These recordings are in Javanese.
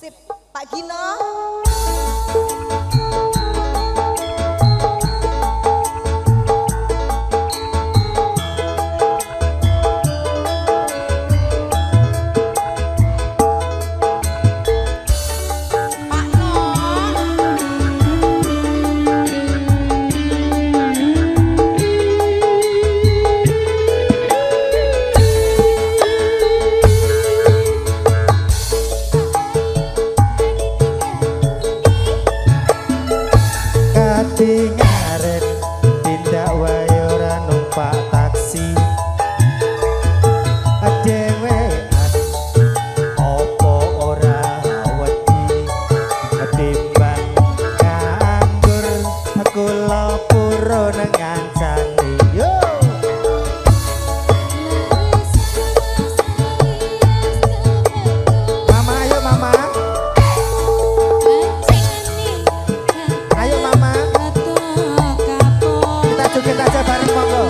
Sip, Pak Gino. Ngaren tindak wae ora numpak taksi dhewean opo ora wedi ketimbang nganggur kula purun ngancani yo mama ayo mama ayo mama joget aja bareng monggo.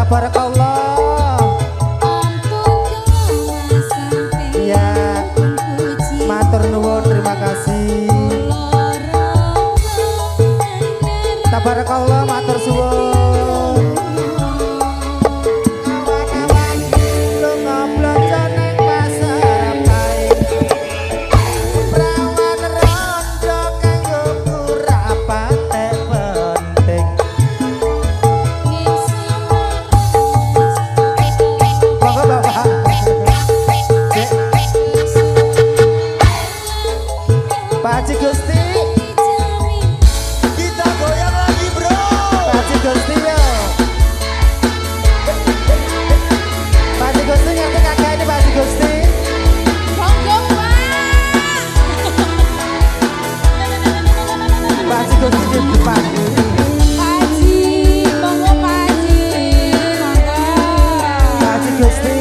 Barakallah. Ya, matur nuwun, terima kasih. Tabarakallah, matur suwun. Awan-awan lunga blonjo ning pasar paing. Prawan rondo kanggo kurapate penting. Pak Haji Gusti, kita goyang lagi bro. Pak Haji Gusti yo. Pak Haji Gusti ngerti kakak ini Pak Haji Gusti. Monggo Pak. Pak Haji Gusti di depan. Pak Haji, monggo Pak Haji. Monggo. Pak Haji Gusti.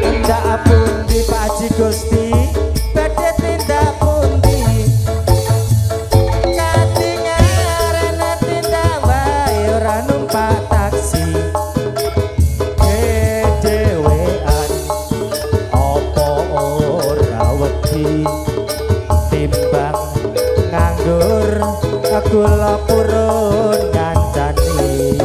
Tindak pundi Pak Haji Gusti, badhe tindak pundi. Kadingaren tindak wae ora numpak taksi. Dhewean opo ora wedi timbang nganggur kula purun ngancani.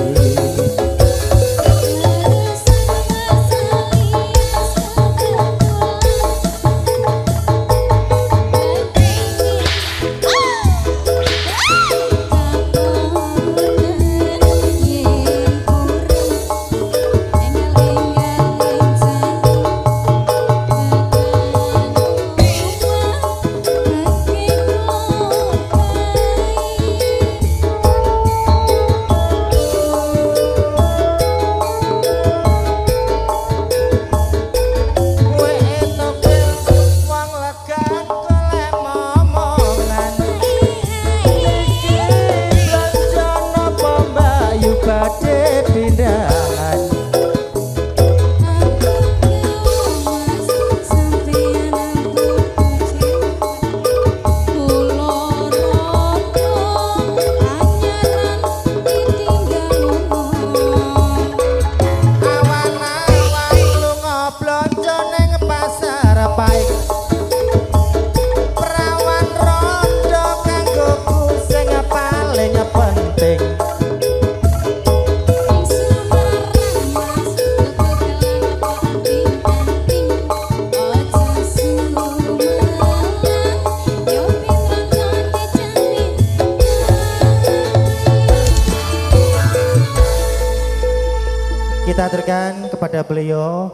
Kita aturkan kepada beliau,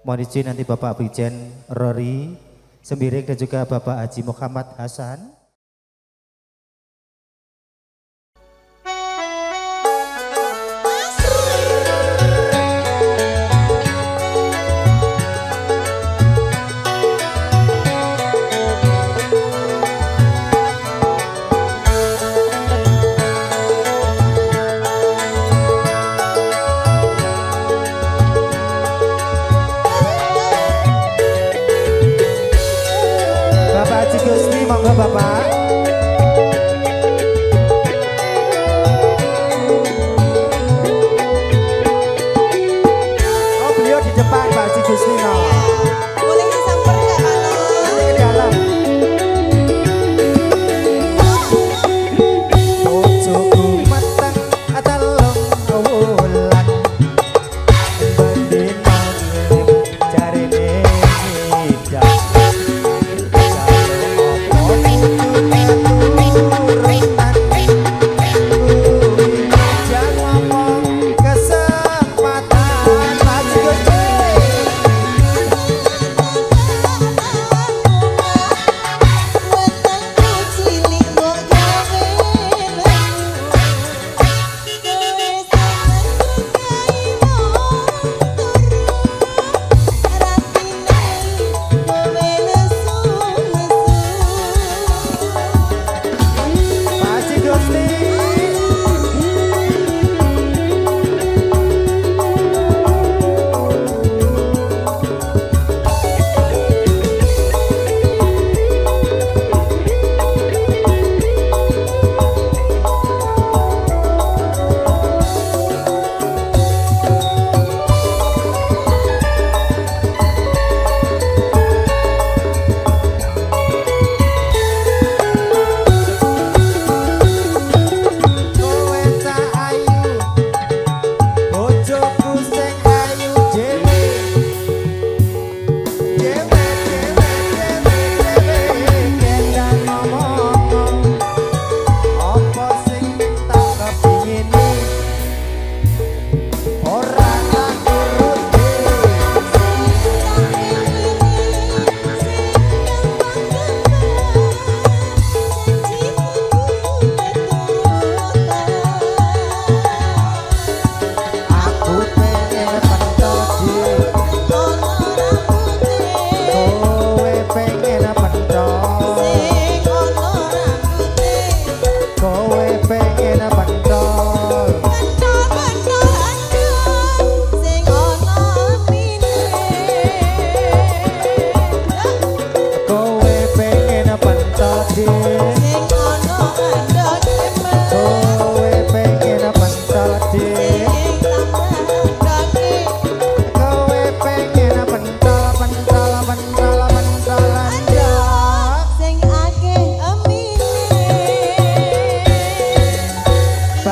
mohon izin nanti Bapak Brigjen Rory Sembiring dan juga Bapak Haji Muhammad Hasan.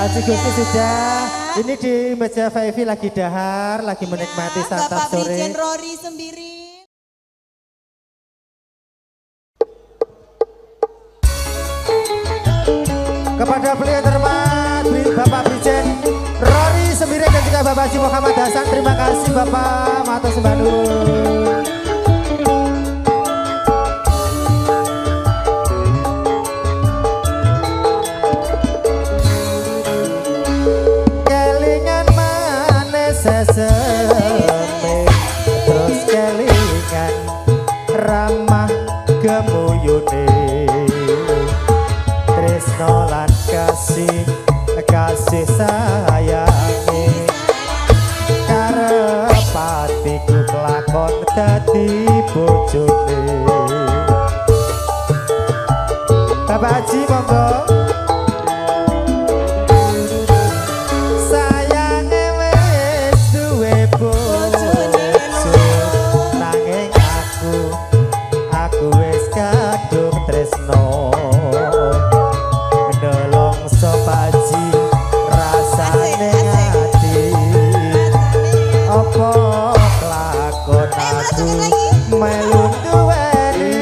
Haji Gusti sudah. Ini di meja VIP lagi dahar, lagi menikmati santap Bapak sore. Brigjen Rory Sembiring. Kepada beliau terhormat Bapak Brigjen Rory Sembiring dan juga Bapak Haji Muhammad Hasan. Terima kasih Bapak, matur sembah nuwun. Kelingan manis seseme, terus kelingan ramah gemuyune, tresno lan kasih sayangi, karep atiku kelakon dadi bojone. Bapak Haji monggo. Sayange wis duwe bojo, nanging aku wis kadung tresno. Nelongso Pak Haji rasane ati, apa kelakon aku melu duweni.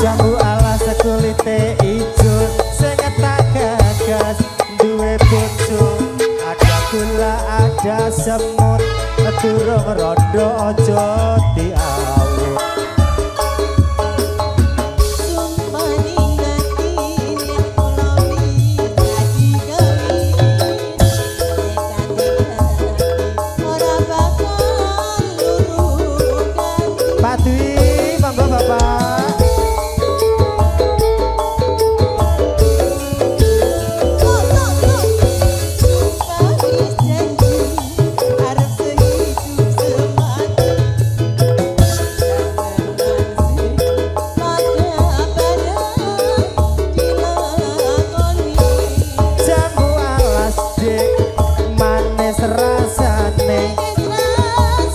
Jambu ala sekulite ijo, sing tak gagas duwe bojo. Ada gula, ada semut, durung rondo aja diawut. Pak Dwi, monggo Bapak. Jambu alas dik, manis rasane,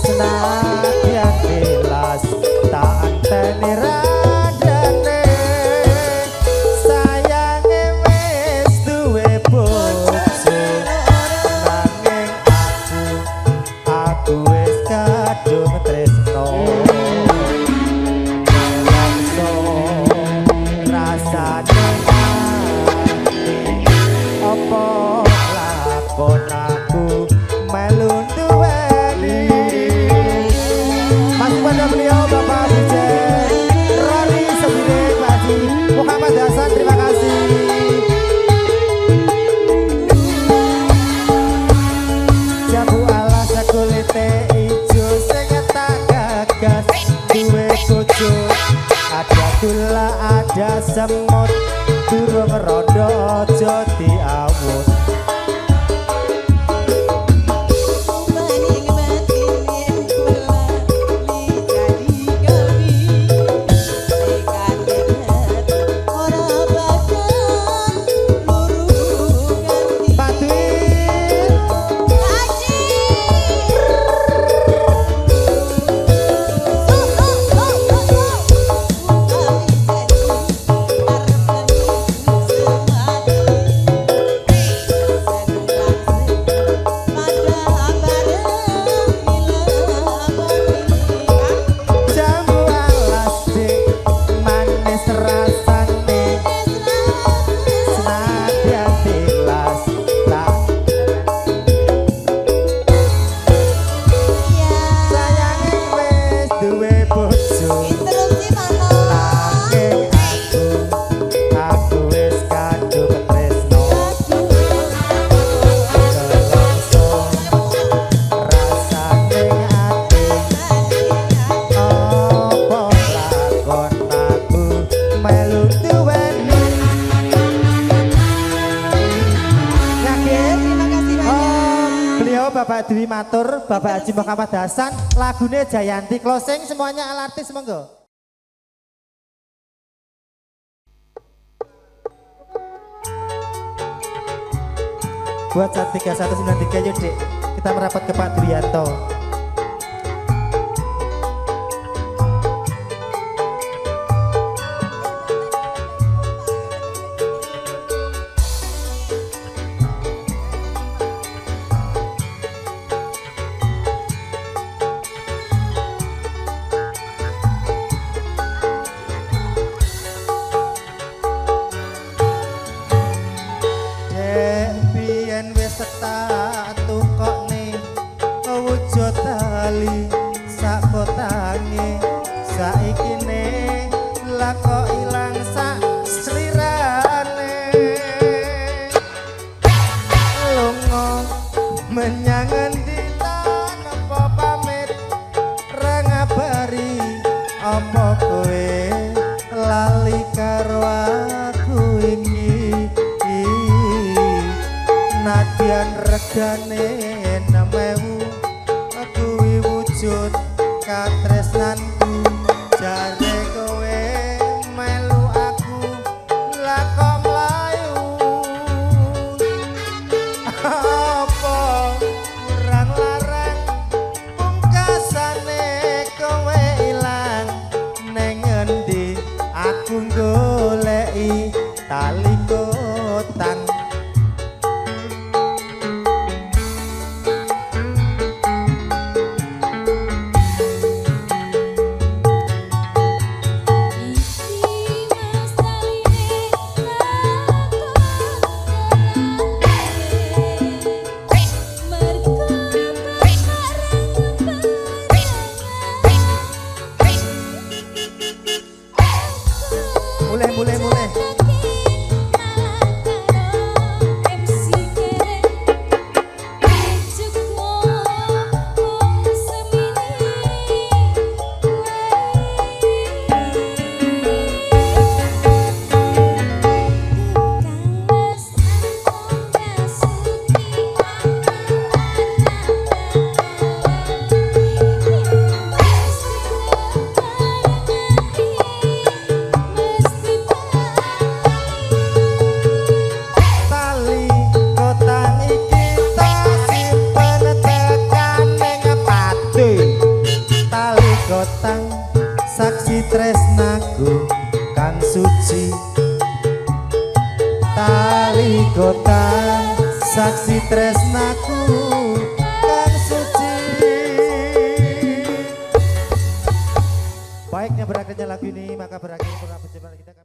senadyan bilas tak anteni radane. Sayange wis duwe bojo, nanging aku wis kadung tresno. Nelongso rasane apa lakon aku melu duweni. Masih pada beliau Bapak Brigjen Rory Sembiring, Pak Haji Muhammad Hasan, terima kasih. Jambu ala sekulite ijo, sing tak gagas duwe bojo. Ada gula, ada semut, durung rondo aja diawut. Pak Dwi, jambu alas dik, manis rasane, senadyan bilas tak. Sayange wis duwe bojo, nanging aku wis kadung tresno. Nelongso rasane ati, apa lakon aku melu duweni. Yakin? Beliau Bapak Dwi matur, Bapak Haji Muhammad Hasan, lagune Jayanti closing semuanya alartis monggo. Buat 3193 yuk Dik. kita merapat ke Pak Dwianto. Biyen wis tak tukokne wujud tali sak kotange saiki ne lak kok ilang sak slirane lunga menyang endi tanpa pamit ra ngabari apa kowe lali karo aku iki Nadian regane 6.000 kuwi wujud katresnanku jare kowe melu aku lah kok mlayu apa kurang larang pungkasane kowe ilang ning endi aku goleki tali kotang mulai kotang saksi tresnaku kang suci tali kotang saksi tresnaku kang suci. Baiknya berakhirnya lagu ini maka berakhir perjumpaan kita.